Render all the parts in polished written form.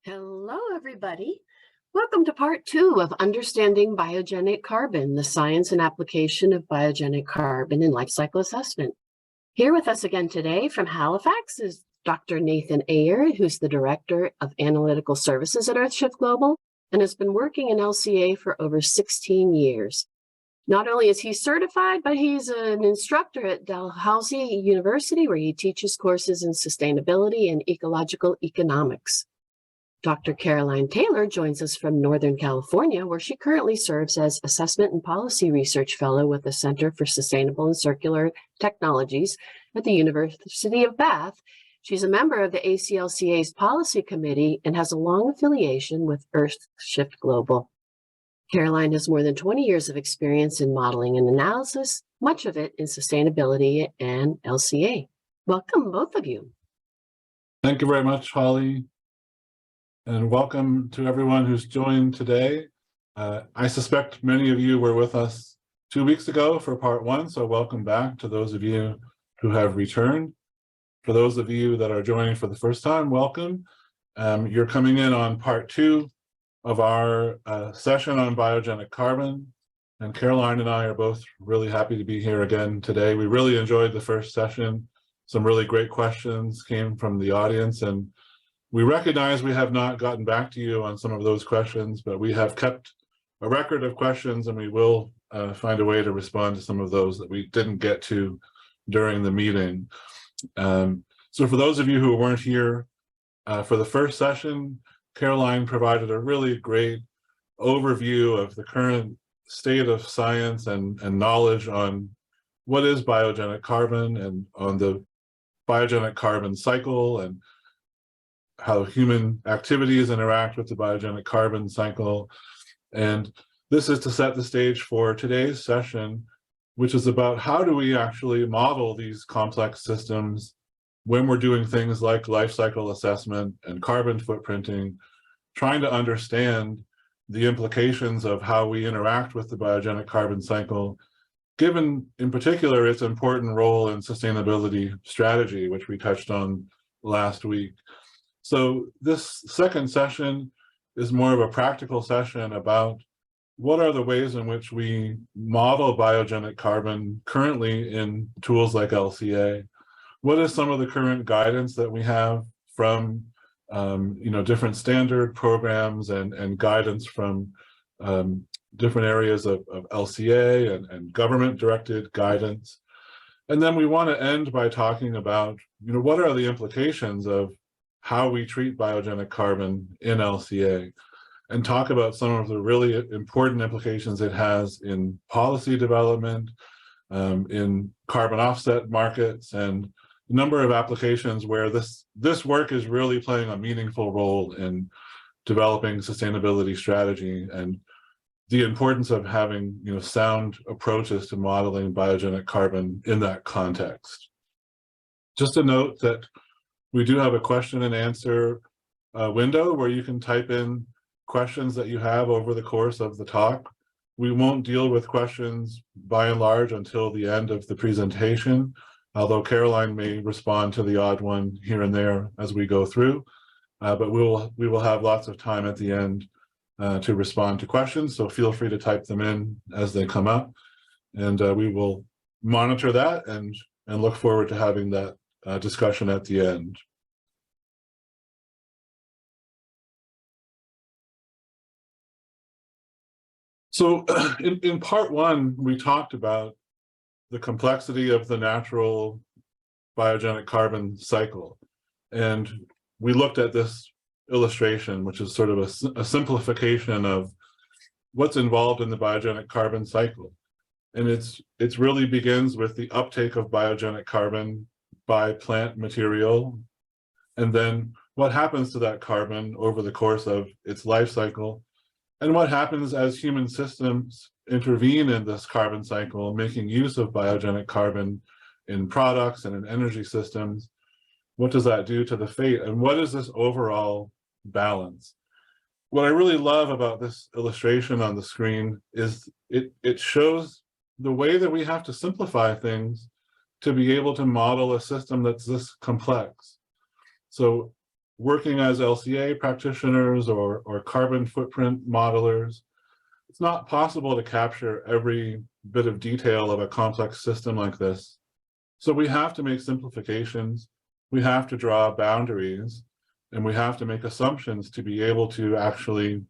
Hello, everybody. Welcome to part 2 of Understanding Biogenic Carbon, the science and application of biogenic carbon in life cycle assessment. Here with us again today from Halifax is Dr. Nathan Ayer, who's the Director of Analytical Services at EarthShift Global and has been working in LCA for over 16 years. Not only is he certified, but he's an instructor at Dalhousie University, where he teaches courses in sustainability and ecological economics. Dr. Caroline Taylor joins us from Northern California, where she currently serves as Assessment and Policy Research Fellow with the Center for Sustainable and Circular Technologies at the University of Bath. She's a member of the ACLCA's Policy Committee and has a long affiliation with EarthShift Global. Caroline has more than 20 years of experience in modeling and analysis, much of it in sustainability and LCA. Welcome, both of you. Thank you very much, Holly. And welcome to everyone who's joined today. I suspect many of you were with us 2 weeks ago for part 1, so welcome back to those of you who have returned. For those of you that are joining for the first time, welcome. You're coming in on part 2 of our session on biogenic carbon, and Caroline and I are both really happy to be here again today. We really enjoyed the first session. Some really great questions came from the audience, and we recognize we have not gotten back to you on some of those questions, but we have kept a record of questions, and we will find a way to respond to some of those that we didn't get to during the meeting. So for those of you who weren't here for the first session, Caroline provided a really great overview of the current state of science and knowledge on what is biogenic carbon and on the biogenic carbon cycle and how human activities interact with the biogenic carbon cycle. And this is to set the stage for today's session, which is about how do we actually model these complex systems when we're doing things like life cycle assessment and carbon footprinting, trying to understand the implications of how we interact with the biogenic carbon cycle, given in particular its important role in sustainability strategy, which we touched on last week. So this second session is more of a practical session about what are the ways in which we model biogenic carbon currently in tools like LCA. What is some of the current guidance that we have from different standard programs and guidance from different areas of LCA and government-directed guidance. And then we want to end by talking about what are the implications of how we treat biogenic carbon in LCA, and talk about some of the really important implications it has in policy development, in carbon offset markets, and a number of applications where this work is really playing a meaningful role in developing sustainability strategy and the importance of having sound approaches to modeling biogenic carbon in that context. Just a note that we do have a question and answer window where you can type in questions that you have over the course of the talk. We won't deal with questions by and large until the end of the presentation, although Caroline may respond to the odd one here and there as we go through. But we will have lots of time at the end to respond to questions, so feel free to type them in as they come up. And we will monitor that and look forward to having that discussion at the end. So in part 1, we talked about the complexity of the natural biogenic carbon cycle. And we looked at this illustration, which is sort of a simplification of what's involved in the biogenic carbon cycle. And it really begins with the uptake of biogenic carbon by plant material, and then what happens to that carbon over the course of its life cycle, and what happens as human systems intervene in this carbon cycle, making use of biogenic carbon in products and in energy systems. What does that do to the fate, and what is this overall balance? What I really love about this illustration on the screen is it shows the way that we have to simplify things to be able to model a system that's this complex. So working as LCA practitioners or carbon footprint modelers, it's not possible to capture every bit of detail of a complex system like this. So we have to make simplifications, we have to draw boundaries, and we have to make assumptions to be able to actually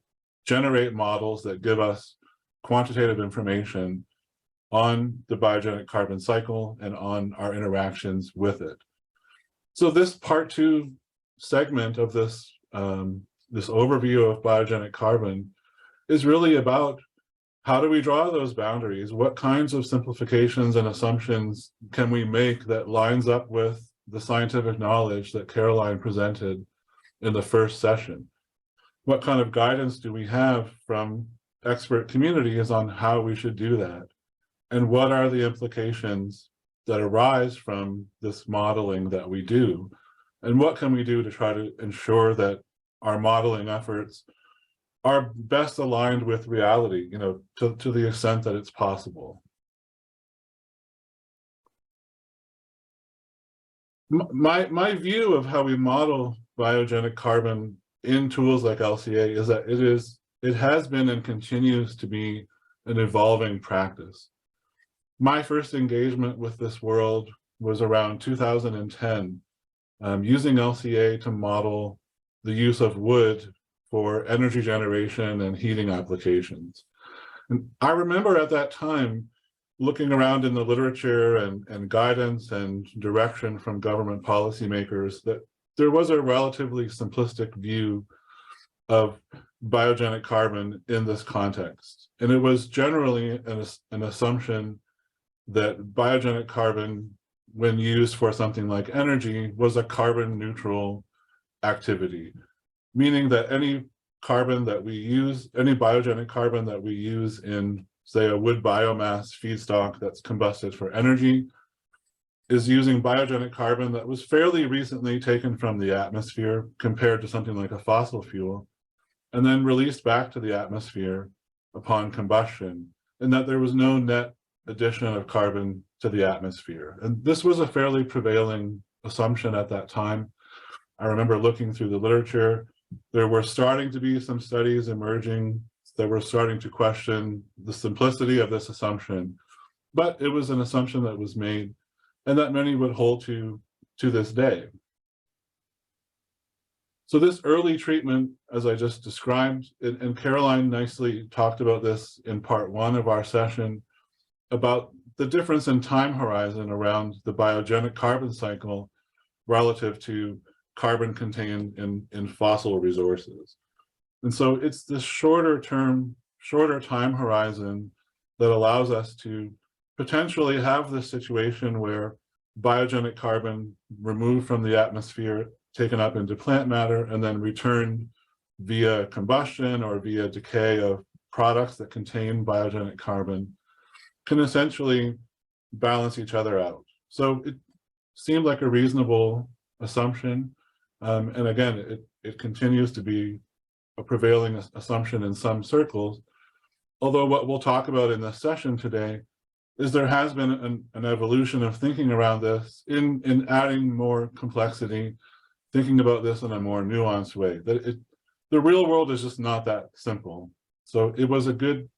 generate models that give us quantitative information on the biogenic carbon cycle and on our interactions with it. So this part 2 segment of this, this overview of biogenic carbon is really about how do we draw those boundaries? What kinds of simplifications and assumptions can we make that lines up with the scientific knowledge that Caroline presented in the first session? What kind of guidance do we have from expert communities on how we should do that? And what are the implications that arise from this modeling that we do? And what can we do to try to ensure that our modeling efforts are best aligned with reality, you know, to the extent that it's possible? My view of how we model biogenic carbon in tools like LCA is that it has been and continues to be an evolving practice. My first engagement with this world was around 2010, using LCA to model the use of wood for energy generation and heating applications. And I remember at that time looking around in the literature and guidance and direction from government policymakers that there was a relatively simplistic view of biogenic carbon in this context. And it was generally an assumption that biogenic carbon, when used for something like energy, was a carbon neutral activity, meaning that any carbon that we use, any biogenic carbon that we use in, say, a wood biomass feedstock that's combusted for energy, is using biogenic carbon that was fairly recently taken from the atmosphere compared to something like a fossil fuel, and then released back to the atmosphere upon combustion, and that there was no net addition of carbon to the atmosphere. And this was a fairly prevailing assumption at that time. I remember looking through the literature. There were starting to be some studies emerging that were starting to question the simplicity of this assumption, but it was an assumption that was made and that many would hold to this day. So this early treatment, as I just described, and Caroline nicely talked about this in part 1 of our session, about the difference in time horizon around the biogenic carbon cycle relative to carbon contained in fossil resources. And so it's this shorter time horizon that allows us to potentially have this situation where biogenic carbon removed from the atmosphere, taken up into plant matter, and then returned via combustion or via decay of products that contain biogenic carbon can essentially balance each other out. So it seemed like a reasonable assumption. And again, it continues to be a prevailing assumption in some circles. Although what we'll talk about in this session today is there has been an evolution of thinking around this in adding more complexity, thinking about this in a more nuanced way. That the real world is just not that simple. So it was a good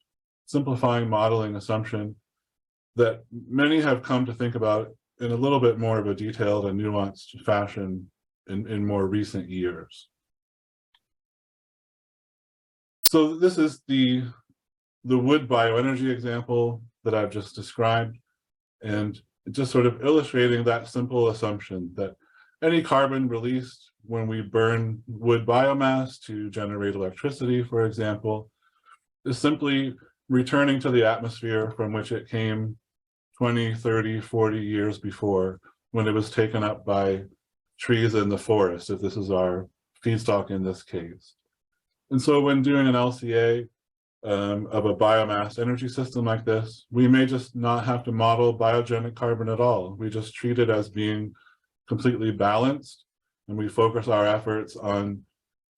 simplifying modeling assumption that many have come to think about in a little bit more of a detailed and nuanced fashion in more recent years. So this is the wood bioenergy example that I've just described, and just sort of illustrating that simple assumption that any carbon released when we burn wood biomass to generate electricity, for example, is simply returning to the atmosphere from which it came 20, 30, 40 years before, when it was taken up by trees in the forest, if this is our feedstock in this case. And so when doing an LCA of a biomass energy system like this, we may just not have to model biogenic carbon at all. We just treat it as being completely balanced, and we focus our efforts on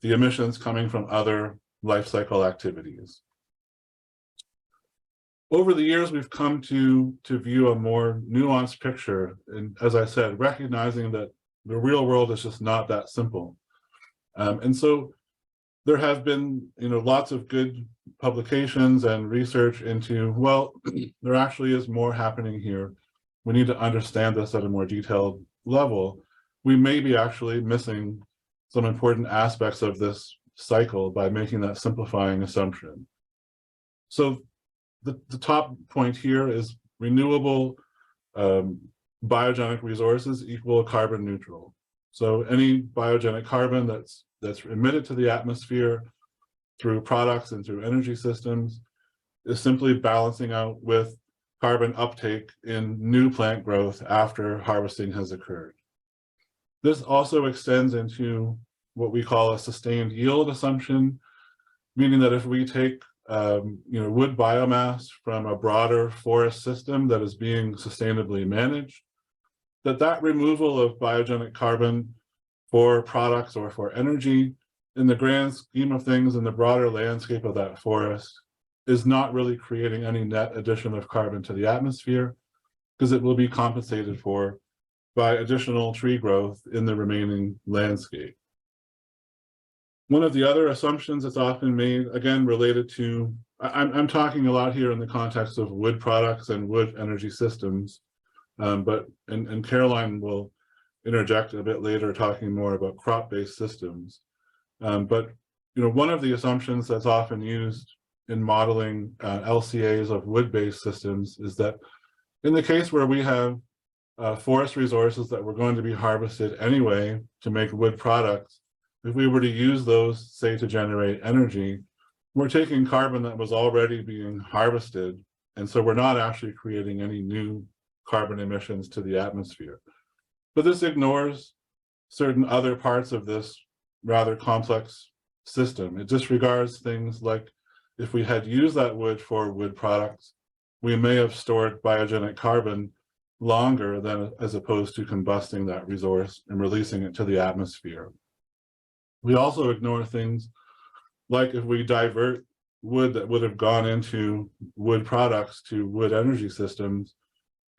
the emissions coming from other life cycle activities. Over the years, we've come to view a more nuanced picture, and as I said, recognizing that the real world is just not that simple. And so there have been, lots of good publications and research into, well, there actually is more happening here. We need to understand this at a more detailed level. We may be actually missing some important aspects of this cycle by making that simplifying assumption. So the top point here is renewable biogenic resources equal carbon neutral. So any biogenic carbon that's emitted to the atmosphere through products and through energy systems is simply balancing out with carbon uptake in new plant growth after harvesting has occurred. This also extends into what we call a sustained yield assumption, meaning that if we take wood biomass from a broader forest system that is being sustainably managed, that removal of biogenic carbon for products or for energy in the grand scheme of things in the broader landscape of that forest is not really creating any net addition of carbon to the atmosphere, because it will be compensated for by additional tree growth in the remaining landscape. One of the other assumptions that's often made, again, related to, I'm talking a lot here in the context of wood products and wood energy systems, and Caroline will interject a bit later talking more about crop-based systems. But one of the assumptions that's often used in modeling LCAs of wood-based systems is that in the case where we have forest resources that were going to be harvested anyway to make wood products, if we were to use those, say, to generate energy, we're taking carbon that was already being harvested, and so we're not actually creating any new carbon emissions to the atmosphere. But this ignores certain other parts of this rather complex system. It disregards things like if we had used that wood for wood products, we may have stored biogenic carbon longer than as opposed to combusting that resource and releasing it to the atmosphere. We also ignore things like if we divert wood that would have gone into wood products to wood energy systems,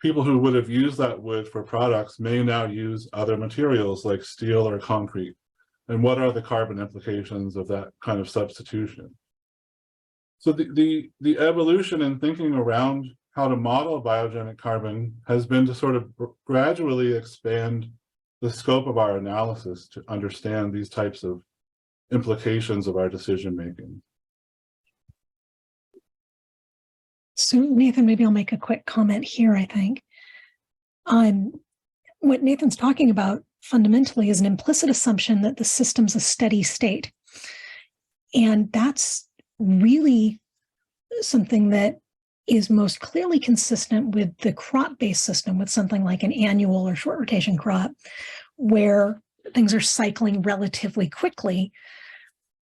people who would have used that wood for products may now use other materials like steel or concrete. And what are the carbon implications of that kind of substitution? So the evolution in thinking around how to model biogenic carbon has been to sort of gradually expand the scope of our analysis to understand these types of implications of our decision making. So Nathan, maybe I'll make a quick comment here, I think. What Nathan's talking about fundamentally is an implicit assumption that the system's a steady state. And that's really something that is most clearly consistent with the crop-based system, with something like an annual or short rotation crop, where things are cycling relatively quickly.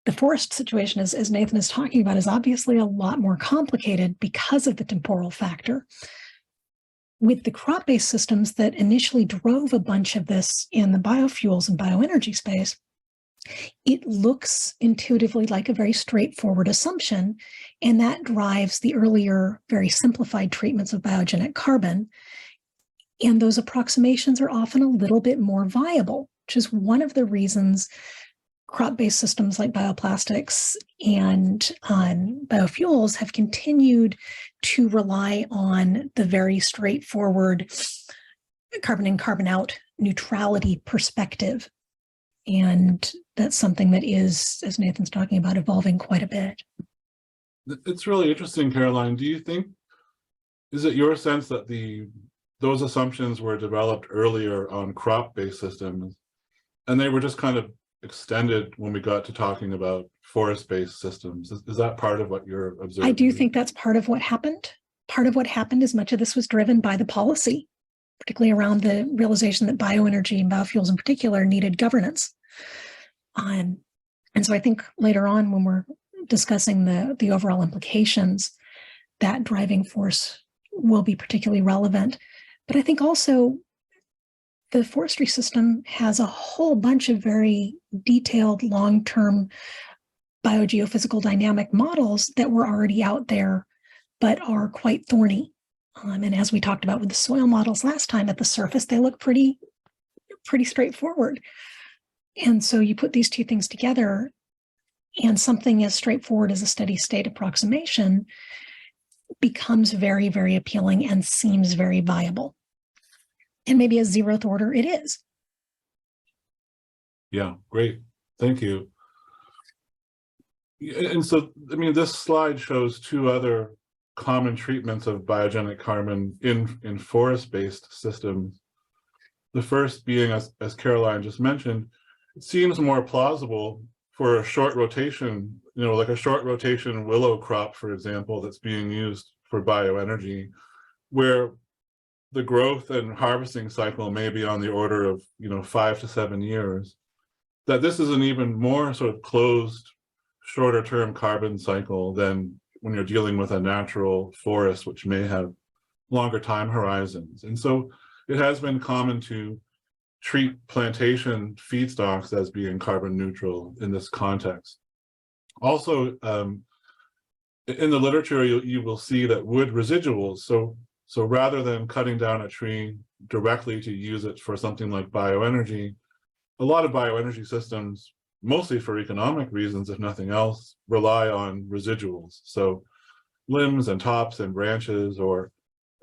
The forest situation, as Nathan is talking about, is obviously a lot more complicated because of the temporal factor. With the crop-based systems that initially drove a bunch of this in the biofuels and bioenergy space, it looks intuitively like a very straightforward assumption, and that drives the earlier, very simplified treatments of biogenic carbon. And those approximations are often a little bit more viable, which is one of the reasons crop-based systems like bioplastics and biofuels have continued to rely on the very straightforward carbon in, carbon out neutrality perspective. And that's something that is, as Nathan's talking about, evolving quite a bit. It's really interesting, Caroline. Do you think, is it your sense that those assumptions were developed earlier on crop-based systems, and they were just kind of extended when we got to talking about forest-based systems? Is that part of what you're observing? I do think that's part of what happened. Part of what happened is much of this was driven by the policy, particularly around the realization that bioenergy and biofuels in particular needed governance. And so I think later on when we're discussing the overall implications, that driving force will be particularly relevant. But I think also the forestry system has a whole bunch of very detailed long-term biogeophysical dynamic models that were already out there, but are quite thorny. And as we talked about with the soil models last time, at the surface, they look pretty straightforward. And so you put these two things together, and something as straightforward as a steady state approximation becomes very, very appealing and seems very viable. And maybe as zeroth order, it is. Yeah, great. Thank you. And so, I mean, this slide shows two other common treatments of biogenic carbon in forest-based systems. The first being, as Caroline just mentioned, it seems more plausible for a short rotation, like a short rotation willow crop, for example, that's being used for bioenergy, where the growth and harvesting cycle may be on the order of 5 to 7 years, that this is an even more sort of closed, shorter term carbon cycle than when you're dealing with a natural forest, which may have longer time horizons. And so it has been common to treat plantation feedstocks as being carbon neutral in this context. Also, in the literature, you will see that wood residuals, so rather than cutting down a tree directly to use it for something like bioenergy, a lot of bioenergy systems, mostly for economic reasons, if nothing else, rely on residuals. So limbs and tops and branches, or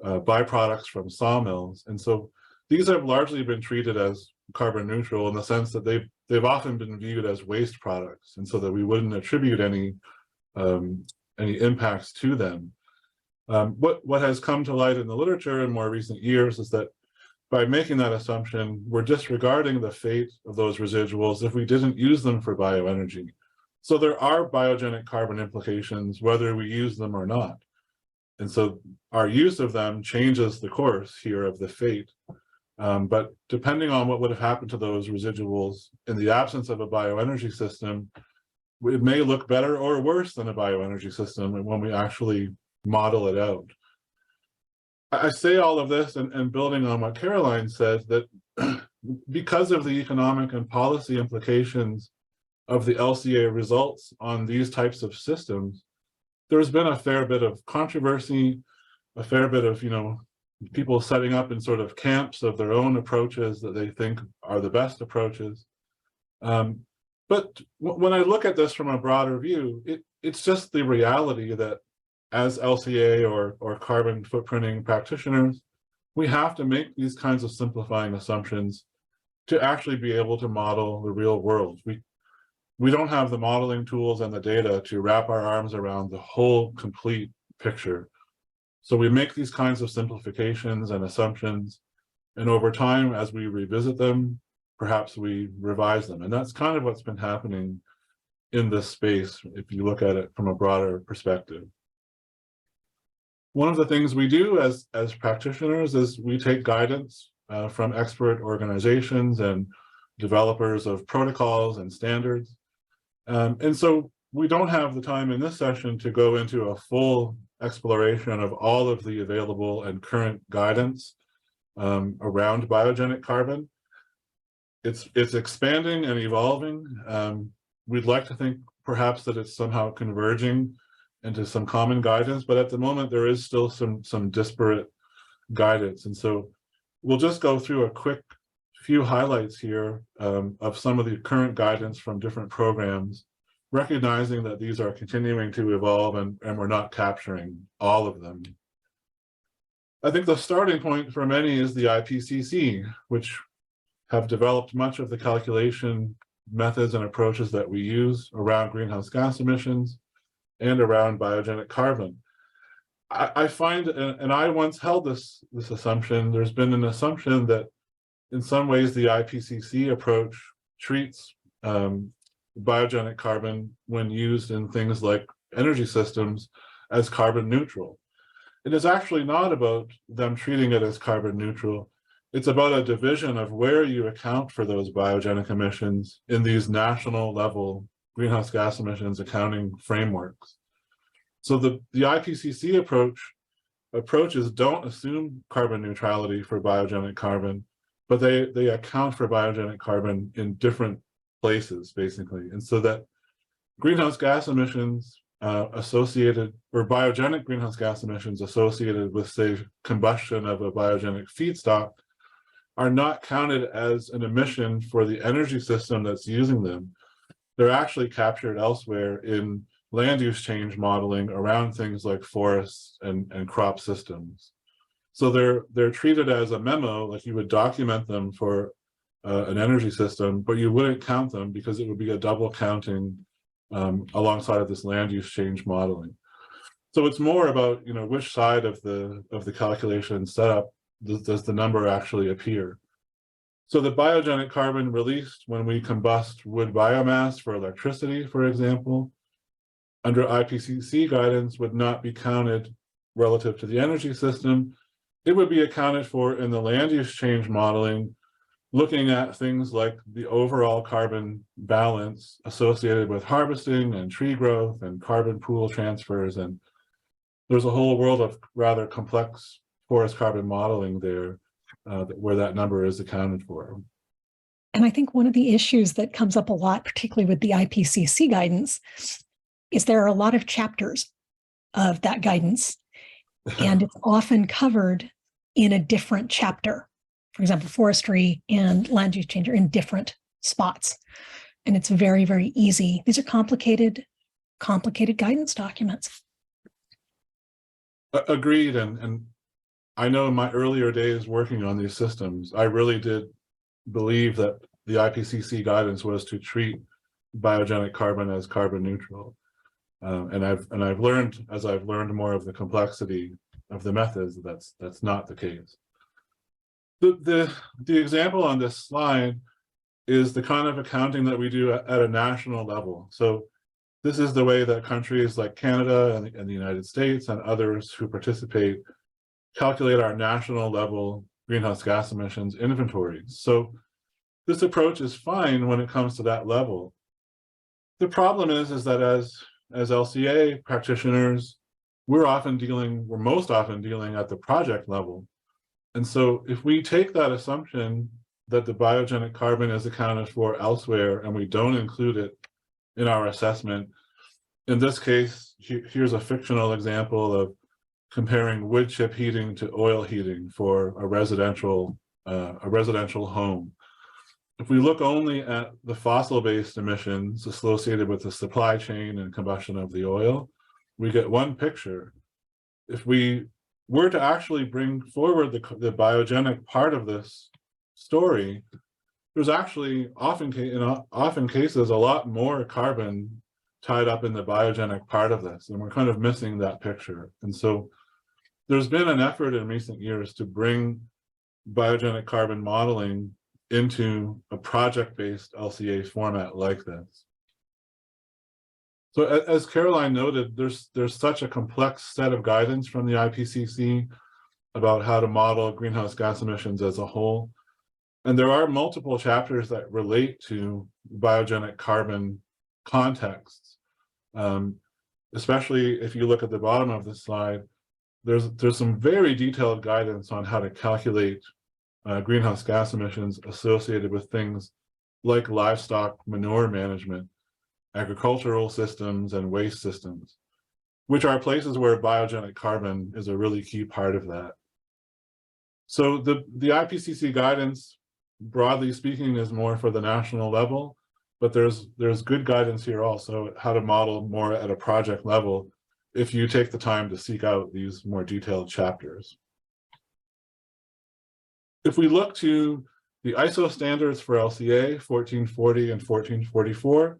byproducts from sawmills. And so these have largely been treated as carbon neutral in the sense that they've often been viewed as waste products, and so that we wouldn't attribute any impacts to them. What has come to light in the literature in more recent years is that by making that assumption, we're disregarding the fate of those residuals if we didn't use them for bioenergy. So there are biogenic carbon implications whether we use them or not. And so our use of them changes the course here of the fate. But depending on what would have happened to those residuals in the absence of a bioenergy system, it may look better or worse than a bioenergy system when we actually model it out. I say all of this and building on what Caroline said, that because of the economic and policy implications of the LCA results on these types of systems, there's been a fair bit of controversy, a fair bit of, people setting up in sort of camps of their own approaches that they think are the best approaches. But when I look at this from a broader view, it's just the reality that as LCA or carbon footprinting practitioners, we have to make these kinds of simplifying assumptions to actually be able to model the real world. We don't have the modeling tools and the data to wrap our arms around the whole complete picture. So we make these kinds of simplifications and assumptions, and over time, as we revisit them, perhaps we revise them. And that's kind of what's been happening in this space, if you look at it from a broader perspective. One of the things we do as practitioners is we take guidance from expert organizations and developers of protocols and standards. And so we don't have the time in this session to go into a full exploration of all of the available and current guidance around biogenic carbon. It's expanding and evolving. We'd like to think perhaps that it's somehow converging into some common guidance, but at the moment there is still some disparate guidance. And so we'll just go through a quick few highlights here of some of the current guidance from different programs, recognizing that these are continuing to evolve and we're not capturing all of them. I think the starting point for many is the IPCC, which have developed much of the calculation methods and approaches that we use around greenhouse gas emissions and around biogenic carbon. I find, and I once held this assumption, there's been an assumption that in some ways the IPCC approach treats biogenic carbon when used in things like energy systems as carbon neutral. It is actually not about them treating it as carbon neutral. It's about a division of where you account for those biogenic emissions in these national level greenhouse gas emissions accounting frameworks. So the IPCC approaches don't assume carbon neutrality for biogenic carbon, but they account for biogenic carbon in different places, basically. And so that greenhouse gas emissions associated, or biogenic greenhouse gas emissions associated with, say, combustion of a biogenic feedstock are not counted as an emission for the energy system that's using them. They're actually captured elsewhere in land use change modeling around things like forests and crop systems. So they're treated as a memo, like you would document them for an energy system, but you wouldn't count them because it would be a double counting alongside of this land use change modeling. So it's more about, you know, which side of the calculation setup does the number actually appear. So the biogenic carbon released when we combust wood biomass for electricity, for example, under IPCC guidance would not be counted relative to the energy system. It would be accounted for in the land use change modeling, looking at things like the overall carbon balance associated with harvesting and tree growth and carbon pool transfers. And there's a whole world of rather complex forest carbon modeling there where that number is accounted for. And I think one of the issues that comes up a lot, particularly with the IPCC guidance, is there are a lot of chapters of that guidance, and it's often covered in a different chapter. For example, forestry and land use change are in different spots. And it's very, very easy. These are complicated guidance documents. Agreed. And I know in my earlier days working on these systems, I really did believe that the IPCC guidance was to treat biogenic carbon as carbon neutral. And I've learned, as I've learned more of the complexity of the methods, that's not the case. The example on this slide is the kind of accounting that we do at a national level. So this is the way that countries like Canada and the United States and others who participate calculate our national level greenhouse gas emissions inventories. So this approach is fine when it comes to that level. The problem is that as LCA practitioners, we're most often dealing at the project level. And so if we take that assumption that the biogenic carbon is accounted for elsewhere and we don't include it in our assessment, in this case, here's a fictional example of comparing wood chip heating to oil heating for a residential home. If we look only at the fossil-based emissions associated with the supply chain and combustion of the oil, we get one picture. If we were to actually bring forward the biogenic part of this story, there's actually often cases a lot more carbon tied up in the biogenic part of this, and we're kind of missing that picture. And so there's been an effort in recent years to bring biogenic carbon modeling into a project-based LCA format like this. So as Caroline noted, there's such a complex set of guidance from the IPCC about how to model greenhouse gas emissions as a whole. And there are multiple chapters that relate to biogenic carbon contexts. Especially if you look at the bottom of the slide, there's some very detailed guidance on how to calculate greenhouse gas emissions associated with things like livestock manure management, agricultural systems, and waste systems, which are places where biogenic carbon is a really key part of that. So the IPCC guidance, broadly speaking, is more for the national level, but there's good guidance here also how to model more at a project level if you take the time to seek out these more detailed chapters. If we look to the ISO standards for LCA 1440 and 1444,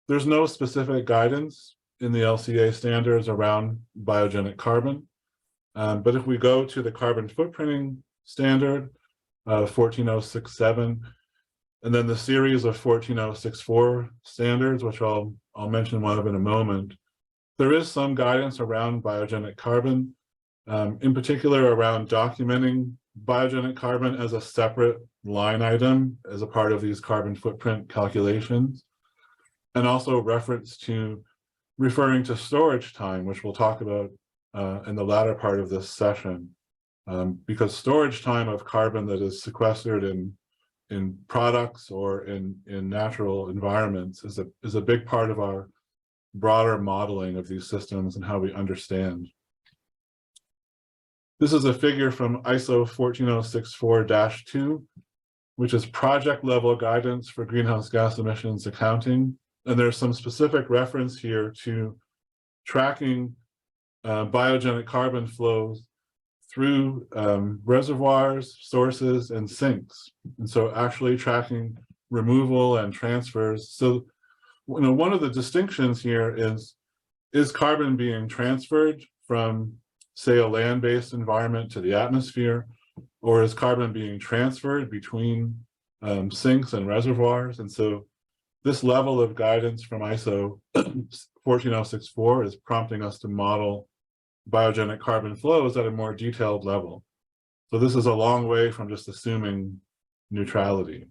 there's no specific guidance in the LCA standards around biogenic carbon. But if we go to the carbon footprinting standard, 14067, and then the series of 14064 standards, which I'll mention one of in a moment, there is some guidance around biogenic carbon, in particular around documenting biogenic carbon as a separate line item as a part of these carbon footprint calculations, and also reference to referring to storage time, which we'll talk about in the latter part of this session, because storage time of carbon that is sequestered in products or in natural environments is a big part of our broader modeling of these systems and how we understand. This is a figure from ISO 14064-2, which is project level guidance for greenhouse gas emissions accounting. And there's some specific reference here to tracking biogenic carbon flows through reservoirs, sources, and sinks. And so actually tracking removal and transfers. So, one of the distinctions here is carbon being transferred from, say, a land-based environment to the atmosphere, or is carbon being transferred between sinks and reservoirs? And so this level of guidance from ISO 14064 is prompting us to model biogenic carbon flows at a more detailed level. So this is a long way from just assuming neutrality.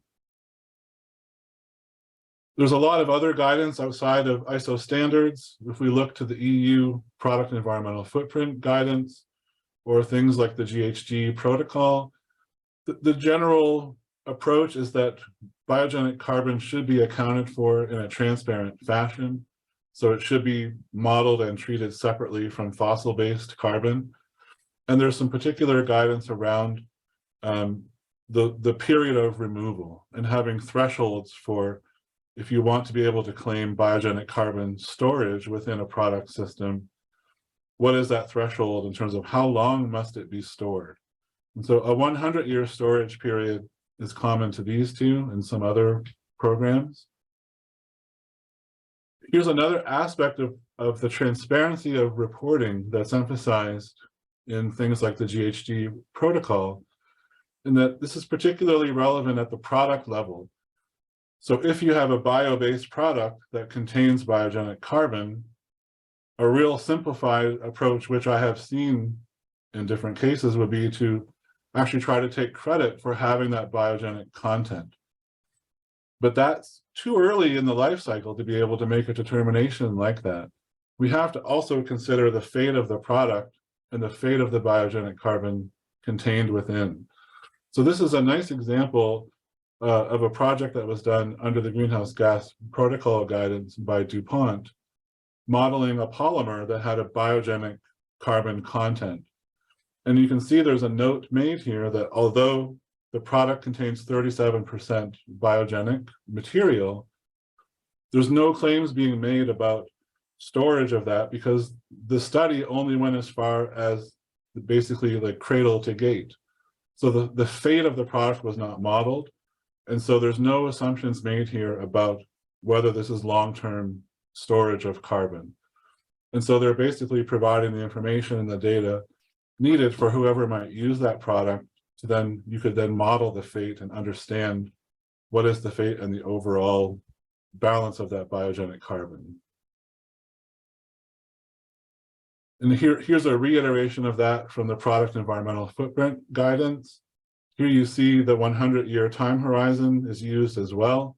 There's a lot of other guidance outside of ISO standards. If we look to the EU product environmental footprint guidance, or things like the GHG protocol, the general approach is that biogenic carbon should be accounted for in a transparent fashion. So it should be modeled and treated separately from fossil-based carbon. And there's some particular guidance around the period of removal and having thresholds for, if you want to be able to claim biogenic carbon storage within a product system, what is that threshold in terms of how long must it be stored? And so a 100-year storage period is common to these two and some other programs. Here's another aspect of the transparency of reporting that's emphasized in things like the GHG protocol, in that this is particularly relevant at the product level. So if you have a bio-based product that contains biogenic carbon, a real simplified approach, which I have seen in different cases, would be to actually try to take credit for having that biogenic content. But that's too early in the life cycle to be able to make a determination like that. We have to also consider the fate of the product and the fate of the biogenic carbon contained within. So this is a nice example of a project that was done under the greenhouse gas protocol guidance by DuPont, modeling a polymer that had a biogenic carbon content. And you can see there's a note made here that although the product contains 37% biogenic material, there's no claims being made about storage of that, because the study only went as far as basically like cradle to gate. So the fate of the product was not modeled. And so there's no assumptions made here about whether this is long-term storage of carbon. And so they're basically providing the information and the data needed for whoever might use that product to then, you could then model the fate and understand what is the fate and the overall balance of that biogenic carbon. And here's a reiteration of that from the product environmental footprint guidance. Here you see the 100-year time horizon is used as well.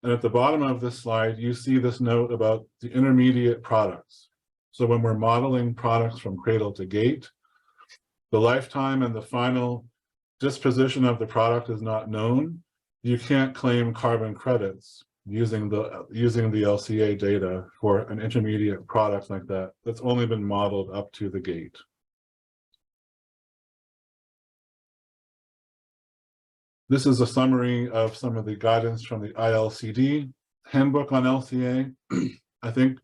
And at the bottom of this slide, you see this note about the intermediate products. So when we're modeling products from cradle to gate, the lifetime and the final disposition of the product is not known. You can't claim carbon credits using the LCA data for an intermediate product like that that's only been modeled up to the gate. This is a summary of some of the guidance from the ILCD handbook on LCA. I think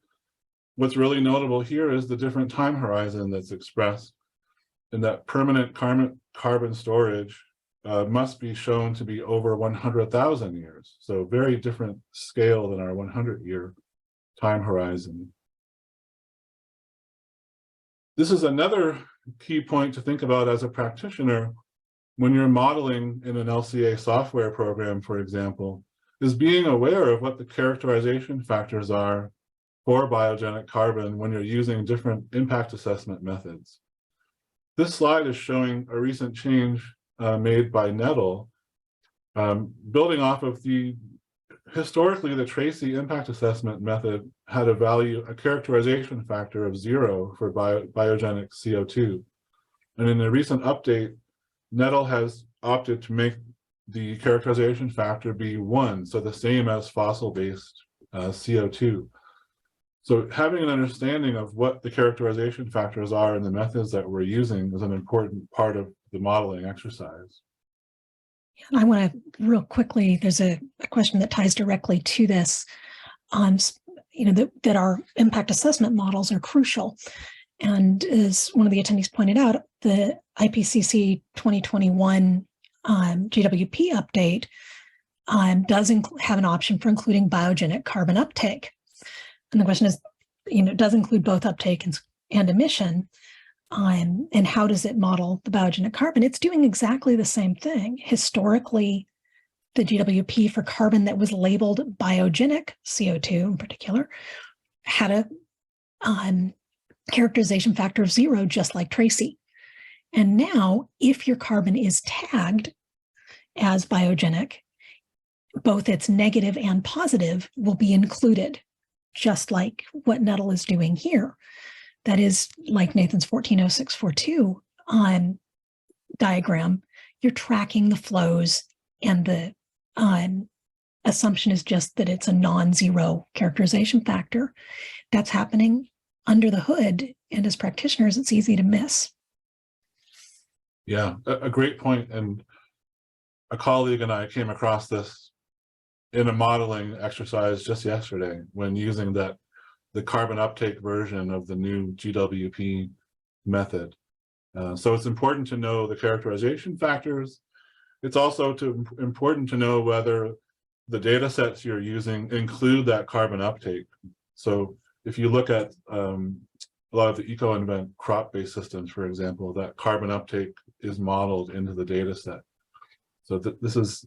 what's really notable here is the different time horizon that's expressed, and that permanent carbon storage must be shown to be over 100,000 years. So very different scale than our 100-year time horizon. This is another key point to think about as a practitioner when you're modeling in an LCA software program, for example, is being aware of what the characterization factors are for biogenic carbon when you're using different impact assessment methods. This slide is showing a recent change made by Nettle, building off of historically the Tracy impact assessment method had a characterization factor of 0 for biogenic CO2. And in a recent update, Nettle has opted to make the characterization factor be 1, so the same as fossil-based CO2. So having an understanding of what the characterization factors are in the methods that we're using is an important part of the modeling exercise. And I want to real quickly, there's a question that ties directly to this on, that our impact assessment models are crucial. And as one of the attendees pointed out, the IPCC 2021 GWP update does have an option for including biogenic carbon uptake. And the question is, it does include both uptake and emission. And how does it model the biogenic carbon? It's doing exactly the same thing. Historically, the GWP for carbon that was labeled biogenic, CO2 in particular, had a characterization factor of 0, just like Tracy. And now, if your carbon is tagged as biogenic, both its negative and positive will be included, just like what Nettle is doing here. That is, like Nathan's 140642 diagram, you're tracking the flows, and the assumption is just that it's a non-zero characterization factor. That's happening under the hood, and as practitioners, it's easy to miss. Yeah, a great point. And a colleague and I came across this in a modeling exercise just yesterday when using the carbon uptake version of the new GWP method. So it's important to know the characterization factors. It's also important to know whether the data sets you're using include that carbon uptake. So if you look at a lot of the eco-invent crop-based systems, for example, that carbon uptake is modeled into the data set. So this is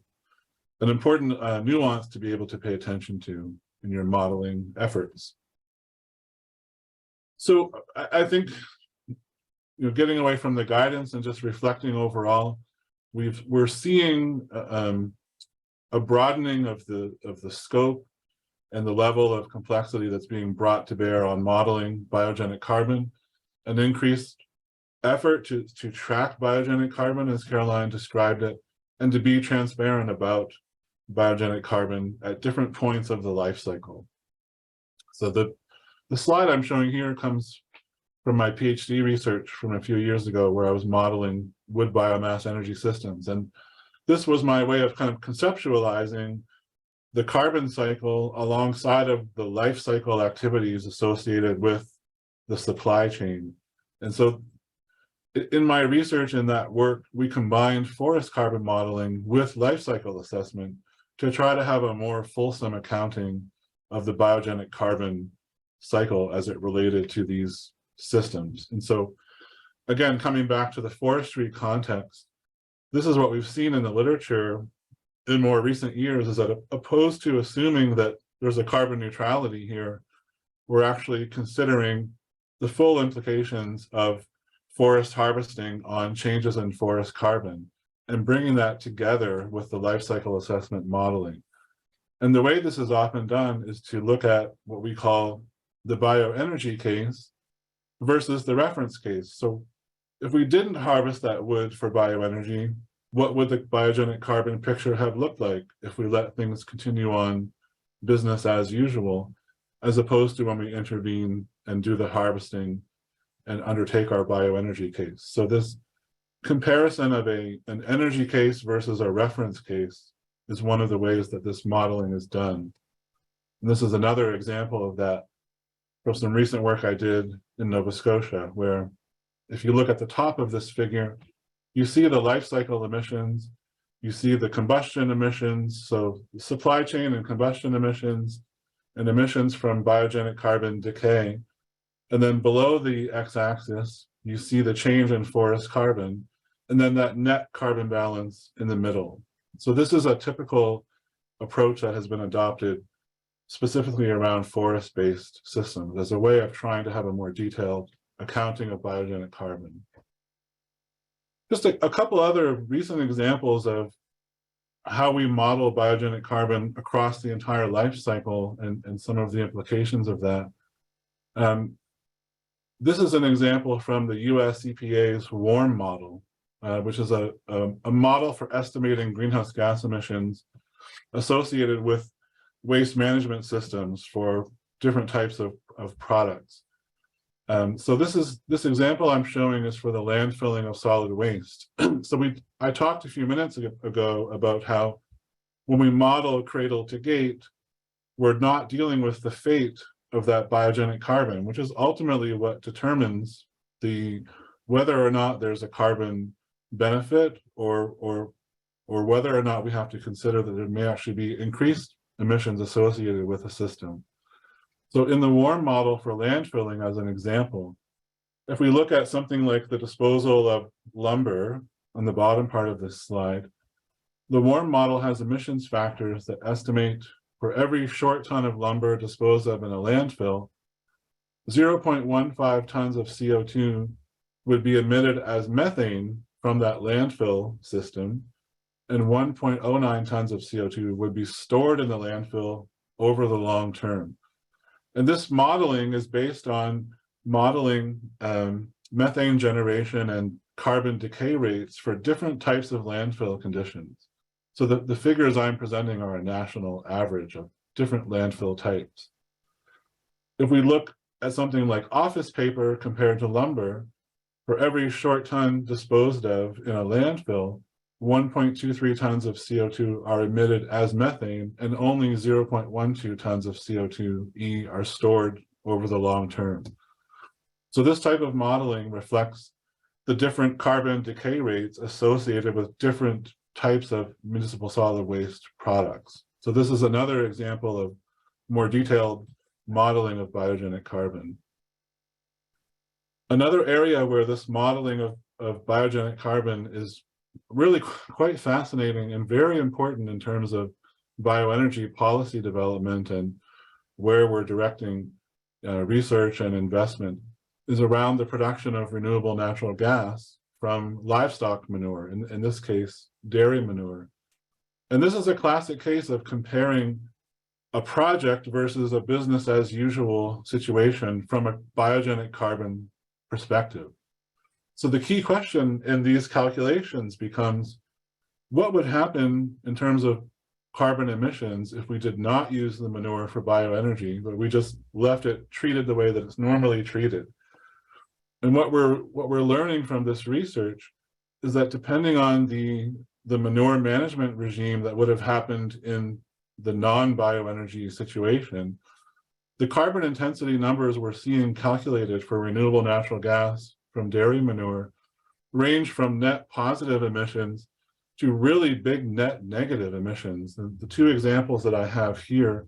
an important nuance to be able to pay attention to in your modeling efforts. So I think, getting away from the guidance and just reflecting overall, we're seeing a broadening of the scope and the level of complexity that's being brought to bear on modeling biogenic carbon, an increased effort to track biogenic carbon, as Caroline described it, and to be transparent about biogenic carbon at different points of the life cycle. So the slide I'm showing here comes from my PhD research from a few years ago, where I was modeling wood biomass energy systems. And this was my way of kind of conceptualizing the carbon cycle alongside of the life cycle activities associated with the supply chain. And so in my research in that work, we combined forest carbon modeling with life cycle assessment to try to have a more fulsome accounting of the biogenic carbon cycle as it related to these systems. And so, again, coming back to the forestry context, this is what we've seen in the literature in more recent years, is that opposed to assuming that there's a carbon neutrality here, we're actually considering the full implications of forest harvesting on changes in forest carbon and bringing that together with the life cycle assessment modeling. And the way this is often done is to look at what we call the bioenergy case versus the reference case. So if we didn't harvest that wood for bioenergy, what would the biogenic carbon picture have looked like if we let things continue on business as usual, as opposed to when we intervene and do the harvesting and undertake our bioenergy case? So this comparison of an energy case versus a reference case is one of the ways that this modeling is done. And this is another example of that from some recent work I did in Nova Scotia, where if you look at the top of this figure, you see the life cycle emissions, you see the combustion emissions, so supply chain and combustion emissions, and emissions from biogenic carbon decay. And then below the x-axis, you see the change in forest carbon, and then that net carbon balance in the middle. So this is a typical approach that has been adopted specifically around forest-based systems as a way of trying to have a more detailed accounting of biogenic carbon. Just a couple other recent examples of how we model biogenic carbon across the entire life cycle and some of the implications of that. This is an example from the US EPA's WARM model, which is a model for estimating greenhouse gas emissions associated with waste management systems for different types of of products. So this example I'm showing is for the landfilling of solid waste. So I talked a few minutes ago about how when we model cradle to gate, we're not dealing with the fate of that biogenic carbon, which is ultimately what determines whether or not there's a carbon benefit or whether or not we have to consider that there may actually be increased emissions associated with the system. So in the warm model for landfilling, as an example, if we look at something like the disposal of lumber on the bottom part of this slide, the warm model has emissions factors that estimate for every short ton of lumber disposed of in a landfill, 0.15 tons of CO2 would be emitted as methane from that landfill system, and 1.09 tons of CO2 would be stored in the landfill over the long term. And this modeling is based on modeling methane generation and carbon decay rates for different types of landfill conditions. So the figures I'm presenting are a national average of different landfill types. If we look at something like office paper compared to lumber, for every short ton disposed of in a landfill, 1.23 tons of CO2 are emitted as methane, and only 0.12 tons of CO2e are stored over the long term. So this type of modeling reflects the different carbon decay rates associated with different types of municipal solid waste products. So this is another example of more detailed modeling of biogenic carbon. Another area where this modeling of biogenic carbon is really quite fascinating and very important in terms of bioenergy policy development and where we're directing research and investment is around the production of renewable natural gas from livestock manure, in this case, dairy manure. And this is a classic case of comparing a project versus a business as usual situation from a biogenic carbon perspective. So the key question in these calculations becomes, what would happen in terms of carbon emissions if we did not use the manure for bioenergy, but we just left it treated the way that it's normally treated? And what we're learning from this research is that depending on the manure management regime that would have happened in the non-bioenergy situation, the carbon intensity numbers we're seeing calculated for renewable natural gas from dairy manure range from net positive emissions to really big net negative emissions. And the two examples that I have here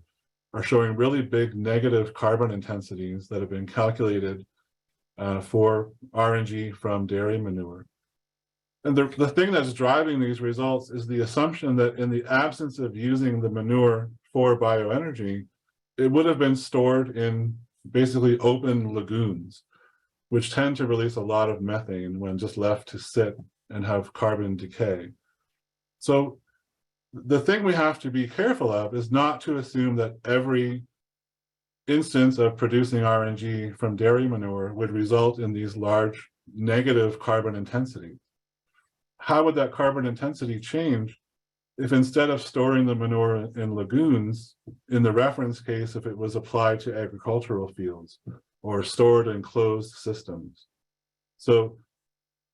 are showing really big negative carbon intensities that have been calculated for RNG from dairy manure. And the thing that's driving these results is the assumption that in the absence of using the manure for bioenergy, it would have been stored in basically open lagoons, which tend to release a lot of methane when just left to sit and have carbon decay. So the thing we have to be careful of is not to assume that every instance of producing RNG from dairy manure would result in these large negative carbon intensities. How would that carbon intensity change if instead of storing the manure in lagoons, in the reference case, if it was applied to agricultural fields or stored in closed systems? So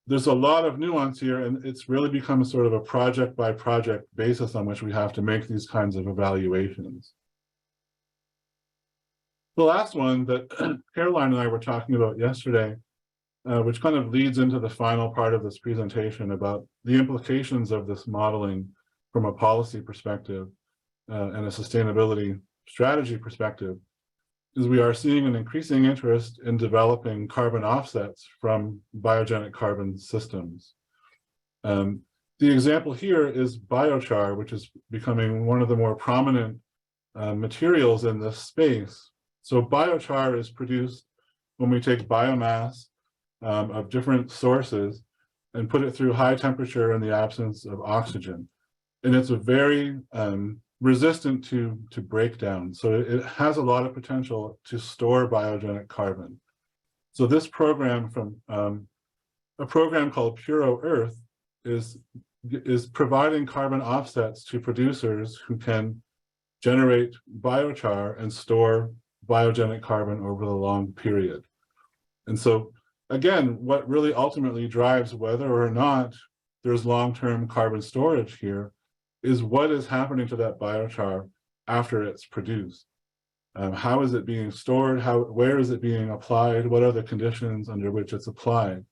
there's a lot of nuance here, and it's really become sort of a project by project basis on which we have to make these kinds of evaluations. The last one that Caroline and I were talking about yesterday, which kind of leads into the final part of this presentation about the implications of this modeling from a policy perspective and a sustainability strategy perspective, is we are seeing an increasing interest in developing carbon offsets from biogenic carbon systems. The example here is biochar, which is becoming one of the more prominent materials in this space. So biochar is produced when we take biomass of different sources and put it through high temperature in the absence of oxygen. And it's a very resistant to breakdown. So it has a lot of potential to store biogenic carbon. So this program from a program called Puro Earth is providing carbon offsets to producers who can generate biochar and store biogenic carbon over the long period. And so, again, what really ultimately drives whether or not there's long-term carbon storage here is what is happening to that biochar after it's produced. How is it being stored? Where is it being applied? What are the conditions under which it's applied?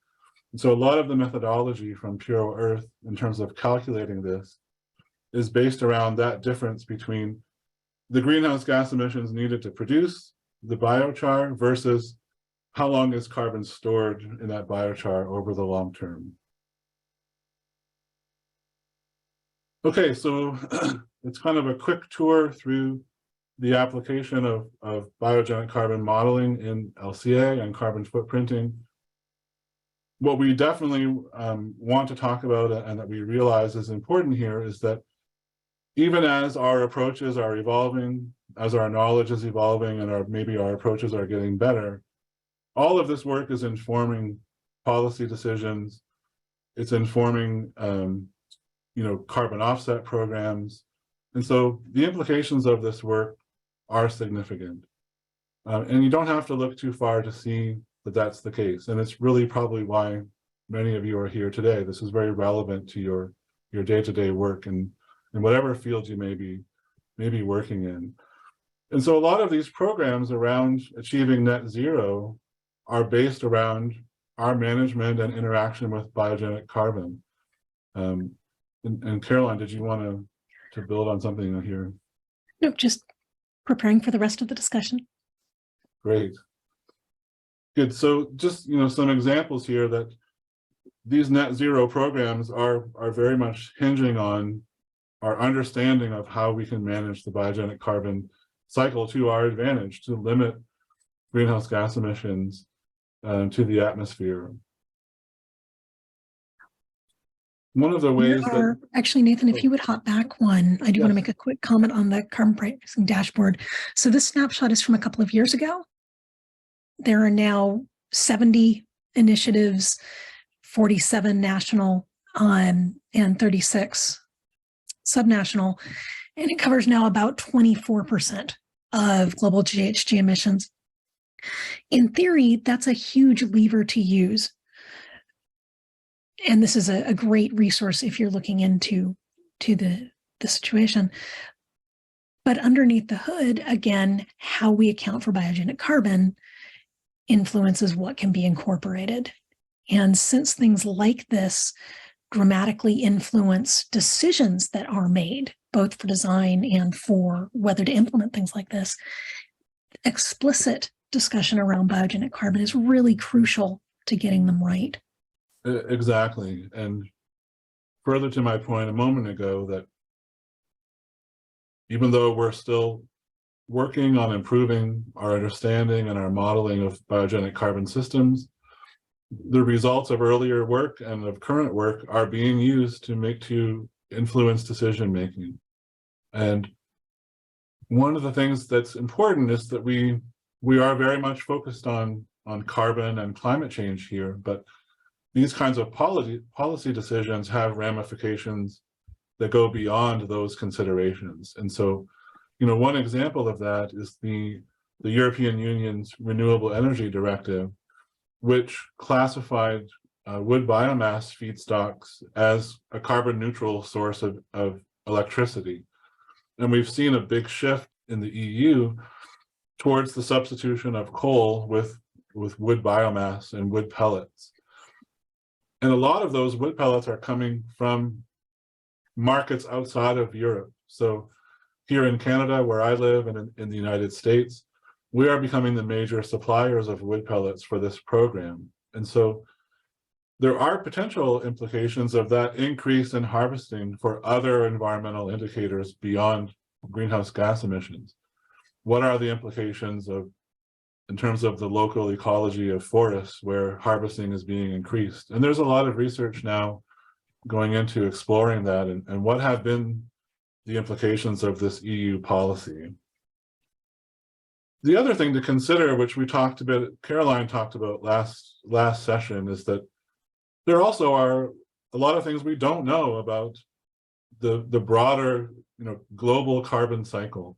And so a lot of the methodology from Puro Earth in terms of calculating this is based around that difference between the greenhouse gas emissions needed to produce the biochar versus how long is carbon stored in that biochar over the long term. Okay, so it's kind of a quick tour through the application of biogenic carbon modeling in LCA and carbon footprinting. What we definitely want to talk about and that we realize is important here is that even as our approaches are evolving, as our knowledge is evolving and maybe our approaches are getting better, all of this work is informing policy decisions. It's informing carbon offset programs. And so the implications of this work are significant. And you don't have to look too far to see that that's the case. And it's really probably why many of you are here today. This is very relevant to your day-to-day work and in whatever field you may be working in. And so a lot of these programs around achieving net zero are based around our management and interaction with biogenic carbon. And Caroline, did you want to build on something here? No, just preparing for the rest of the discussion. Great. Good. So just some examples here that these net zero programs are very much hinging on our understanding of how we can manage the biogenic carbon cycle to our advantage to limit greenhouse gas emissions to the atmosphere. One of the ways that actually, Nathan, if you would hop back one, I do want to make a quick comment on the carbon pricing dashboard. So this snapshot is from a couple of years ago. There are now 70 initiatives, 47 national and 36 subnational, and it covers now about 24% of global GHG emissions. In theory, that's a huge lever to use. And this is a great resource if you're looking into the situation. But underneath the hood, again, how we account for biogenic carbon influences what can be incorporated. And since things like this dramatically influence decisions that are made, both for design and for whether to implement things like this, explicit discussion around biogenic carbon is really crucial to getting them right. Exactly. And further to my point a moment ago, that even though we're still working on improving our understanding and our modeling of biogenic carbon systems, the results of earlier work and of current work are being used to influence decision making. And one of the things that's important is that we are very much focused on carbon and climate change here, but these kinds of policy decisions have ramifications that go beyond those considerations. And so, one example of that is the European Union's Renewable Energy Directive, which classified wood biomass feedstocks as a carbon neutral source of electricity. And we've seen a big shift in the EU towards the substitution of coal with wood biomass and wood pellets. And a lot of those wood pellets are coming from markets outside of Europe. So here in Canada, where I live, and in the United States, we are becoming the major suppliers of wood pellets for this program. And so there are potential implications of that increase in harvesting for other environmental indicators beyond greenhouse gas emissions. What are the implications in terms of the local ecology of forests where harvesting is being increased? And there's a lot of research now going into exploring that and what have been the implications of this EU policy. The other thing to consider, which Caroline talked about last session, is that there also are a lot of things we don't know about the broader global carbon cycle.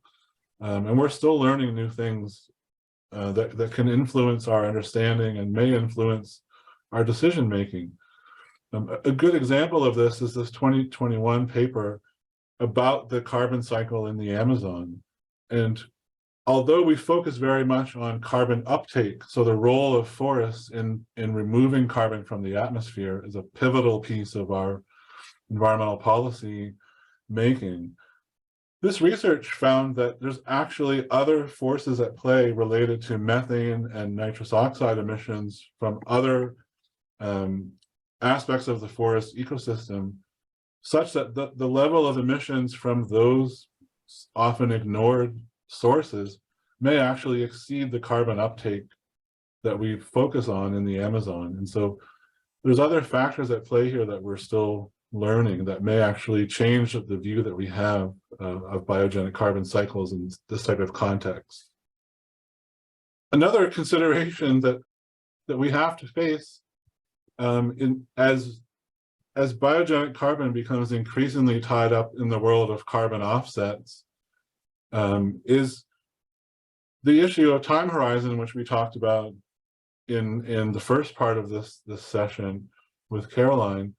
And we're still learning new things that can influence our understanding and may influence our decision making. A good example of this is this 2021 paper about the carbon cycle in the Amazon. And although we focus very much on carbon uptake, so the role of forests in removing carbon from the atmosphere is a pivotal piece of our environmental policy making. This research found that there's actually other forces at play related to methane and nitrous oxide emissions from other aspects of the forest ecosystem, such that the level of emissions from those often ignored sources may actually exceed the carbon uptake that we focus on in the Amazon. And so there's other factors at play here that we're still learning that may actually change the view that we have of biogenic carbon cycles in this type of context. Another consideration that we have to face as biogenic carbon becomes increasingly tied up in the world of carbon offsets is the issue of time horizon, which we talked about in the first part of this session with Caroline.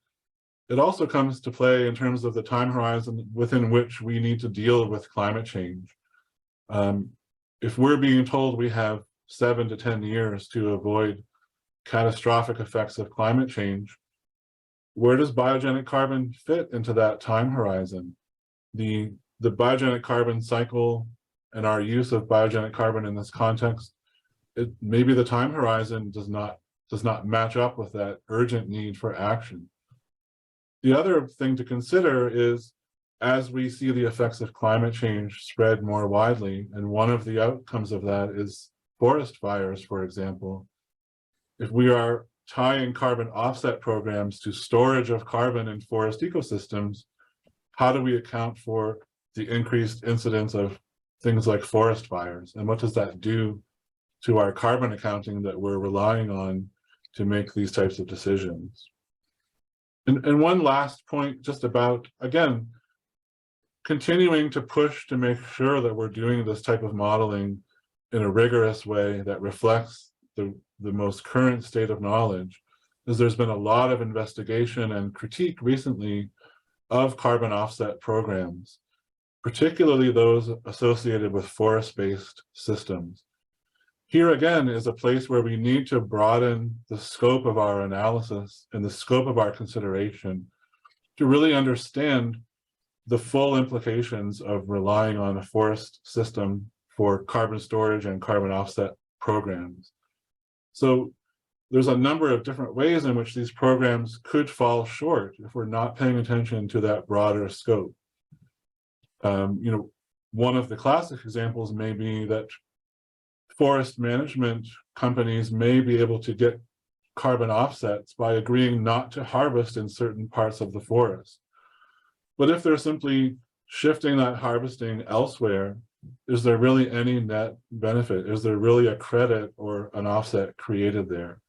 It also comes to play in terms of the time horizon within which we need to deal with climate change. If we're being told we have 7 to 10 years to avoid catastrophic effects of climate change, where does biogenic carbon fit into that time horizon? The biogenic carbon cycle and our use of biogenic carbon in this context, maybe the time horizon does not match up with that urgent need for action. The other thing to consider is, as we see the effects of climate change spread more widely, and one of the outcomes of that is forest fires, for example, if we are tying carbon offset programs to storage of carbon in forest ecosystems, how do we account for the increased incidence of things like forest fires? And what does that do to our carbon accounting that we're relying on to make these types of decisions? And one last point just about, again, continuing to push to make sure that we're doing this type of modeling in a rigorous way that reflects the most current state of knowledge, is there's been a lot of investigation and critique recently of carbon offset programs, particularly those associated with forest-based systems. Here again is a place where we need to broaden the scope of our analysis and the scope of our consideration to really understand the full implications of relying on a forest system for carbon storage and carbon offset programs. So there's a number of different ways in which these programs could fall short if we're not paying attention to that broader scope. One of the classic examples may be that forest management companies may be able to get carbon offsets by agreeing not to harvest in certain parts of the forest. But if they're simply shifting that harvesting elsewhere, is there really any net benefit? Is there really a credit or an offset created there?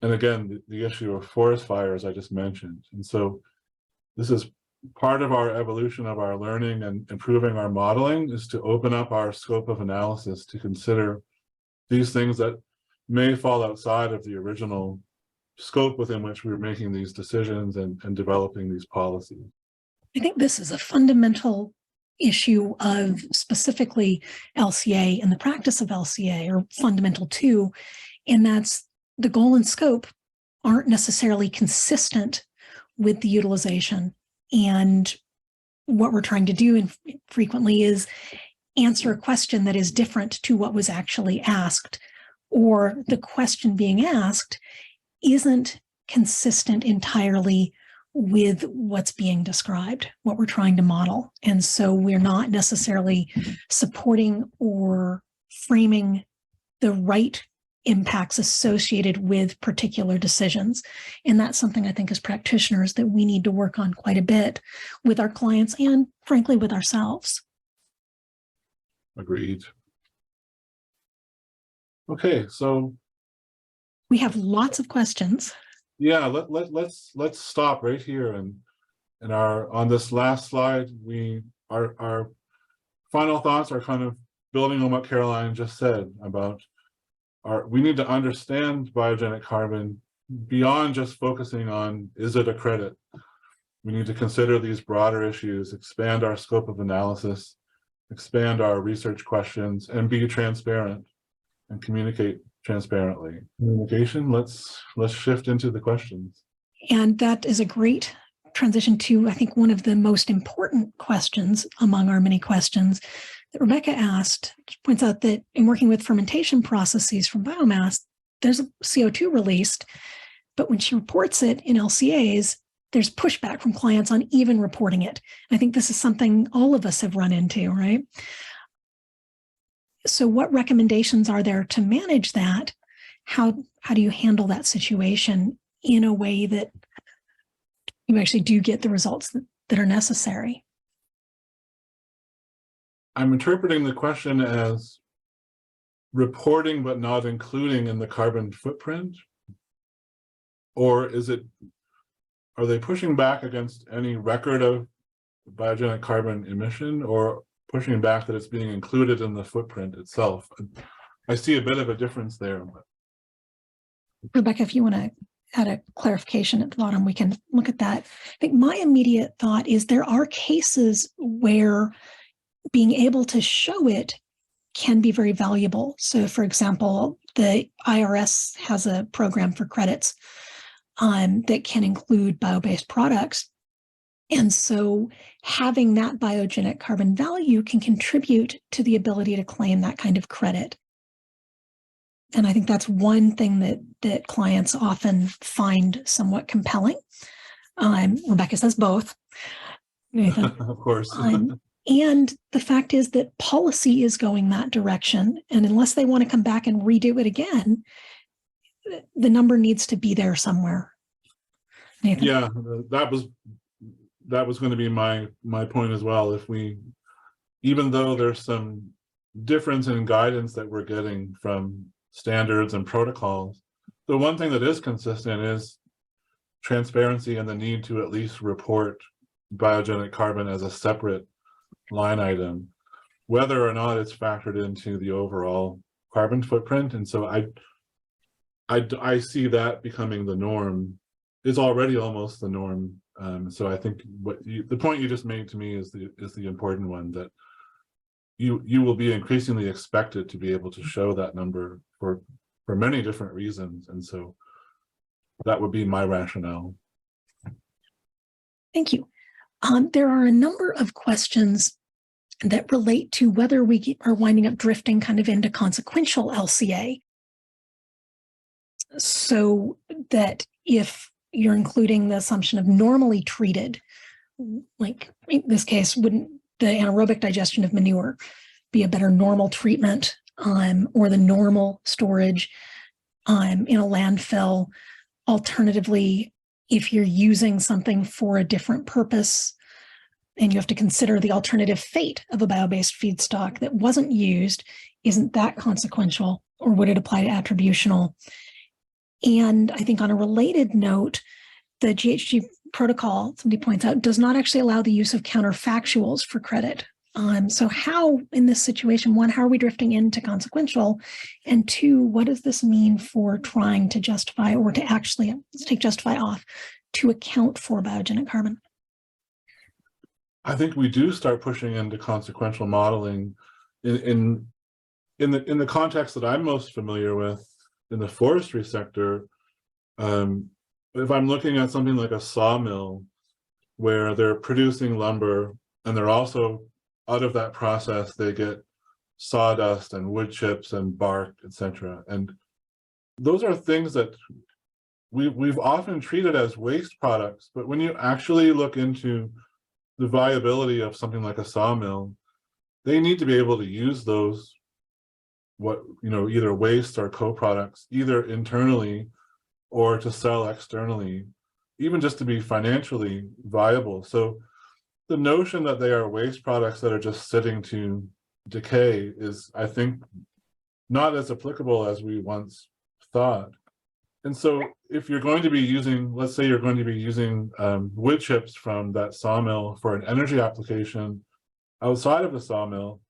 And again, the issue of forest fires I just mentioned. And so this is part of our evolution of our learning and improving our modeling, is to open up our scope of analysis to consider these things that may fall outside of the original scope within which we were making these decisions and developing these policies. I think this is a fundamental issue of specifically LCA and the practice of LCA, or fundamental too, and that's the goal and scope aren't necessarily consistent with the utilization. And what we're trying to do frequently is answer a question that is different to what was actually asked, or the question being asked isn't consistent entirely with what's being described, what we're trying to model. And so we're not necessarily supporting or framing the right impacts associated with particular decisions. And that's something I think as practitioners that we need to work on quite a bit with our clients and frankly with ourselves. Agreed. Okay, so we have lots of questions. Yeah, let's stop right here and on this last slide, our final thoughts are kind of building on what Caroline just said about we need to understand biogenic carbon beyond just focusing on, is it a credit? We need to consider these broader issues, expand our scope of analysis, expand our research questions, and be transparent and communicate transparently. Communication, let's shift into the questions. And that is a great transition to, I think, one of the most important questions among our many questions that Rebecca asked. She points out that in working with fermentation processes from biomass, there's a CO2 released, but when she reports it in LCAs, there's pushback from clients on even reporting it. I think this is something all of us have run into, right? So what recommendations are there to manage that? How do you handle that situation in a way that you actually do get the results that are necessary? I'm interpreting the question as reporting but not including in the carbon footprint, or are they pushing back against any record of biogenic carbon emission, or pushing back that it's being included in the footprint itself? I see a bit of a difference there. Rebecca, if you want to add a clarification at the bottom, we can look at that. I think my immediate thought is there are cases where being able to show it can be very valuable. So, for example, the IRS has a program for credits that can include bio-based products. And so having that biogenic carbon value can contribute to the ability to claim that kind of credit. And I think that's one thing that clients often find somewhat compelling. Rebecca says both. Nathan. Of course. And the fact is that policy is going that direction. And unless they want to come back and redo it again, the number needs to be there somewhere. Nathan? Yeah, that was going to be my point as well. Even though there's some difference in guidance that we're getting from standards and protocols, the one thing that is consistent is transparency and the need to at least report biogenic carbon as a separate line item, whether or not it's factored into the overall carbon footprint. And so I see that becoming the norm. Is already almost the norm. So I think the point you just made to me is the important one, that you will be increasingly expected to be able to show that number for many different reasons. And so that would be my rationale. Thank you. There are a number of questions that relate to whether we are winding up drifting kind of into consequential LCA. So that if you're including the assumption of normally treated, like in this case, wouldn't the anaerobic digestion of manure be a better normal treatment, or the normal storage in a landfill? Alternatively, if you're using something for a different purpose, and you have to consider the alternative fate of a bio-based feedstock that wasn't used, isn't that consequential, or would it apply to attributional? And I think on a related note, the GHG protocol, somebody points out, does not actually allow the use of counterfactuals for credit. So how, in this situation, one, how are we drifting into consequential? And two, what does this mean for trying to justify, or to actually, let's take justify off, to account for biogenic carbon? I think we do start pushing into consequential modeling in the context that I'm most familiar with, in the forestry sector. If I'm looking at something like a sawmill, where they're producing lumber and they're also, out of that process, they get sawdust and wood chips and bark, etc. And those are things that we've often treated as waste products, but when you actually look into the viability of something like a sawmill, they need to be able to use those, either waste or co-products, either internally or to sell externally, even just to be financially viable. So the notion that they are waste products that are just sitting to decay is, I think, not as applicable as we once thought. And so if you're going to be using, let's say you're going to be using wood chips from that sawmill for an energy application outside of the sawmill,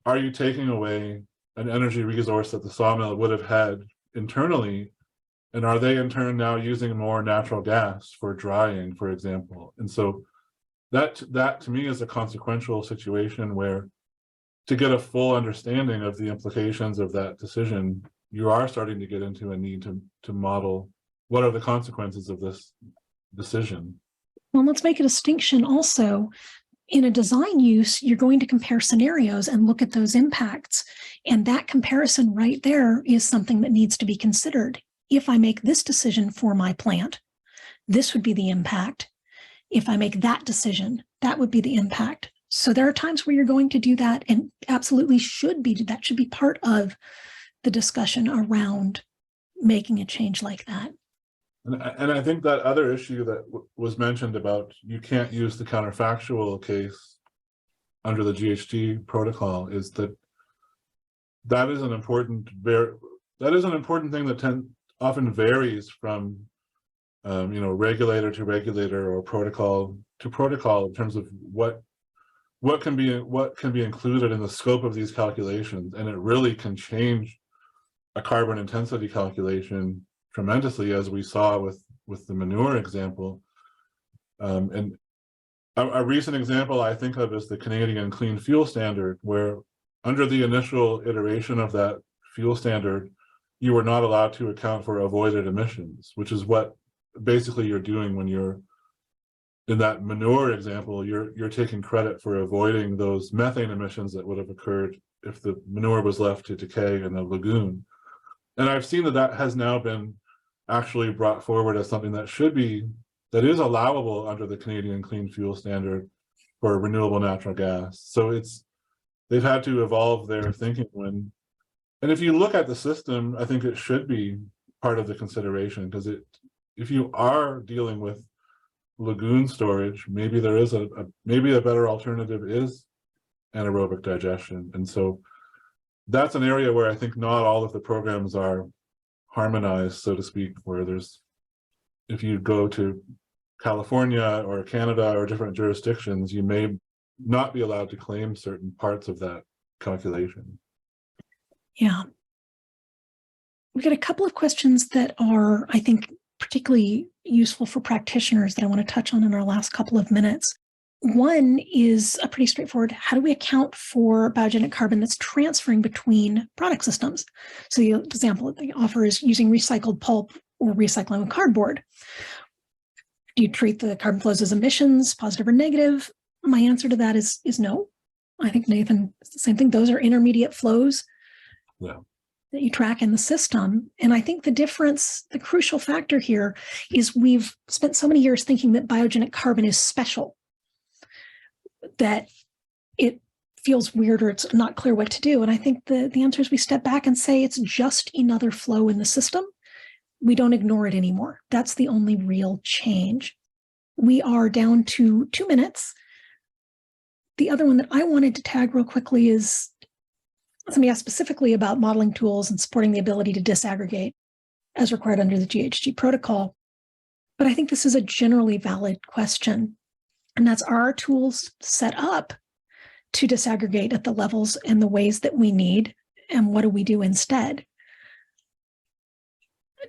are you taking away an energy resource that the sawmill would have had internally, and are they in turn now using more natural gas for drying, for example? And so that to me is a consequential situation where, to get a full understanding of the implications of that decision, you are starting to get into a need to model what are the consequences of this decision. Well, let's make a distinction also. In a design use, you're going to compare scenarios and look at those impacts. And that comparison right there is something that needs to be considered. If I make this decision for my plant, this would be the impact. If I make that decision, that would be the impact. So there are times where you're going to do that, and absolutely that should be part of the discussion around making a change like that. And I think that other issue that was mentioned about you can't use the counterfactual case under the GHG protocol is that is an important thing that often varies from regulator to regulator or protocol to protocol in terms of what can be included in the scope of these calculations, and it really can change a carbon intensity calculation tremendously, as we saw with the manure example. And a recent example I think of is the Canadian Clean Fuel Standard, where under the initial iteration of that fuel standard, you were not allowed to account for avoided emissions, which is what basically you're doing when you're in that manure example. You're taking credit for avoiding those methane emissions that would have occurred if the manure was left to decay in a lagoon. And I've seen that has now been actually brought forward as something that is allowable under the Canadian Clean Fuel Standard for renewable natural gas. So they've had to evolve their thinking and if you look at the system, I think it should be part of the consideration, because if you are dealing with lagoon storage, maybe there is maybe a better alternative is anaerobic digestion. And so that's an area where I think not all of the programs are harmonized, so to speak, where if you go to California or Canada or different jurisdictions, you may not be allowed to claim certain parts of that calculation. Yeah. We've got a couple of questions that are, I think, particularly useful for practitioners that I want to touch on in our last couple of minutes. One is a pretty straightforward: how do we account for biogenic carbon that's transferring between product systems? So the example that they offer is using recycled pulp or recycling of cardboard. Do you treat the carbon flows as emissions, positive or negative? My answer to that is no. I think, Nathan, it's the same thing. Those are intermediate flows that you track in the system. And I think the crucial factor here is we've spent so many years thinking that biogenic carbon is special, that it feels weird or it's not clear what to do. And I think the answer is we step back and say it's just another flow in the system. We don't ignore it anymore. That's the only real change. We are down to 2 minutes. The other one that I wanted to tag real quickly is somebody asked specifically about modeling tools and supporting the ability to disaggregate as required under the GHG protocol. But I think this is a generally valid question. And that's, are our tools set up to disaggregate at the levels and the ways that we need? And what do we do instead?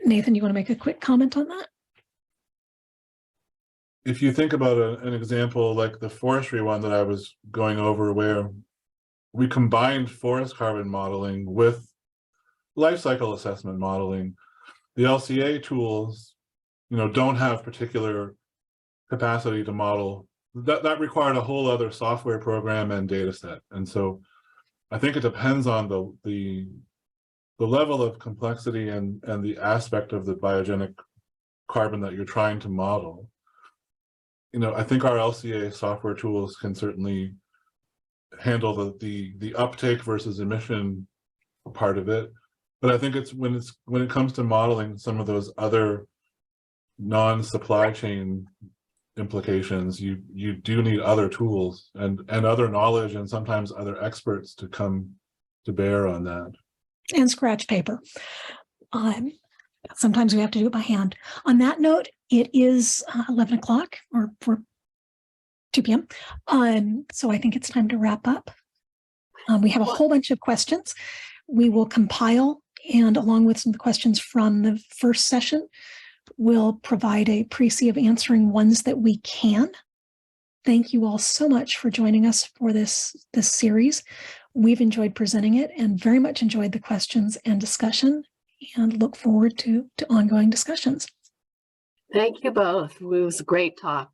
Nathan, you want to make a quick comment on that? If you think about an example like the forestry one that I was going over, where we combined forest carbon modeling with life cycle assessment modeling, the LCA tools, don't have particular capacity to model. That required a whole other software program and data set. And so I think it depends on the level of complexity and the aspect of the biogenic carbon that you're trying to model. I think our LCA software tools can certainly handle the uptake versus emission part of it. But I think it's when it comes to modeling some of those other non-supply chain implications, you do need other tools and other knowledge and sometimes other experts to come to bear on that. And scratch paper. Sometimes we have to do it by hand. On that note, it is 11 o'clock or 2 p.m. So I think it's time to wrap up. We have a whole bunch of questions. we will compile, and along with some questions from the first session, we'll provide a précis of answering ones that we can. Thank you all so much for joining us for this series. We've enjoyed presenting it and very much enjoyed the questions and discussion, and look forward to ongoing discussions. Thank you both. It was a great talk.